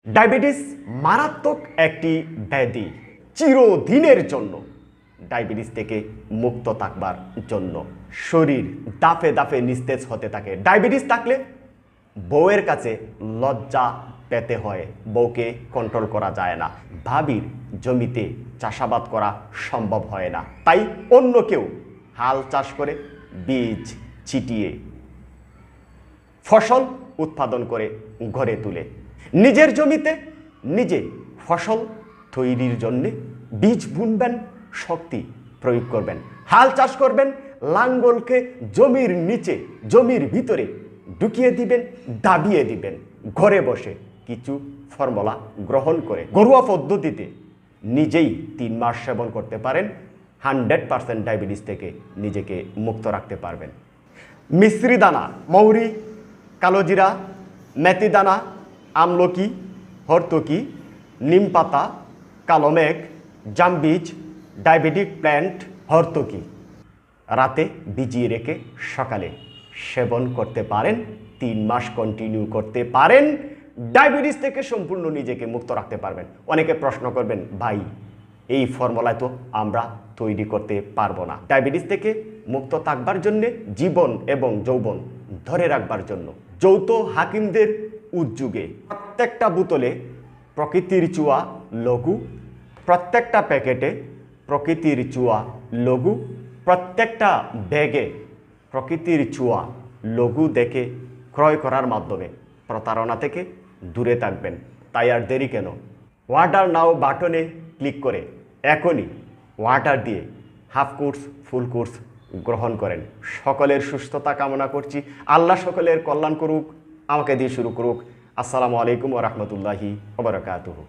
Diabetes মারাত্মক একটি ব্যাধি। চিরদিনের জন্য ডায়াবেটিস থেকে মুক্ত থাকবার জন্য শরীর দাফে দাফে নিস্তেজ হতে থাকে। ডায়াবেটিস থাকলে বউয়ের কাছে লজ্জা পেতে হয়, বউকে কন্ট্রোল করা যায় না, ভাবির জমিতে চাষাবাদ করা সম্ভব হয় না। তাই অন্য কেউ হাল চাষ করে বীজ ছিটিয়ে ফসল উৎপাদন করে ঘরে তুলে নিজের জমিতে নিজে ফসল তৈরির জন্য বীজ বুনবেন, শক্তি প্রয়োগ করবেন, হাল চাষ করবেন, লাঙ্গলকে জমির নিচে জমির ভিতরে ঢুকিয়ে দিবেন, দাবিয়ে দিবেন। ঘরে বসে কিছু ফর্মুলা গ্রহণ করে ঘরোয়া পদ্ধতিতে নিজেই 3 মাস সেবন করতে পারেন, 100% ডায়াবেটিস থেকে নিজেকে মুক্ত রাখতে পারবেন। মিশ্রি দানা, মৌরি, কালোজিরা, মেথি দানা, আমলকি, হরতকি, নিম পাতা, কালো মেঘ, জামবীজ, ডায়াবেটিক প্ল্যান্ট, হরতকি রাতে ভিজিয়ে রেখে সকালে সেবন করতে পারেন। 3 মাস কন্টিনিউ করতে পারেন, ডায়াবেটিস থেকে সম্পূর্ণ নিজেকে মুক্ত রাখতে পারবেন। অনেকে প্রশ্ন করবেন, ভাই এই ফর্মুলায় তো আমরা তৈরি করতে পারবো না। ডায়াবেটিস থেকে মুক্ত থাকবার জন্য, জীবন এবং যৌবন ধরে রাখবার জন্য যৌথ হাকিমদের উদ্যোগে প্রত্যেকটা বোতলে প্রকৃতির চুয়া লঘু, প্রত্যেকটা প্যাকেটে প্রকৃতির চুয়া লঘু, প্রত্যেকটা ব্যাগে প্রকৃতির চুয়া লঘু দেখে ক্রয় করার মাধ্যমে প্রতারণা থেকে দূরে থাকবেন। তাই আর দেরি কেন? ওয়াটার নাও বাটনে ক্লিক করে এখনই ওয়াটার দিয়ে হাফ কোর্স ফুল কোর্স গ্রহণ করেন। সকলের সুস্থতা কামনা করছি। আল্লাহ সকলের কল্যাণ করুক, আমাকে দিয়ে শুরু করুক। আসসালামু আলাইকুম ওয়া রাহমাতুল্লাহি ওয়া বারাকাতুহু।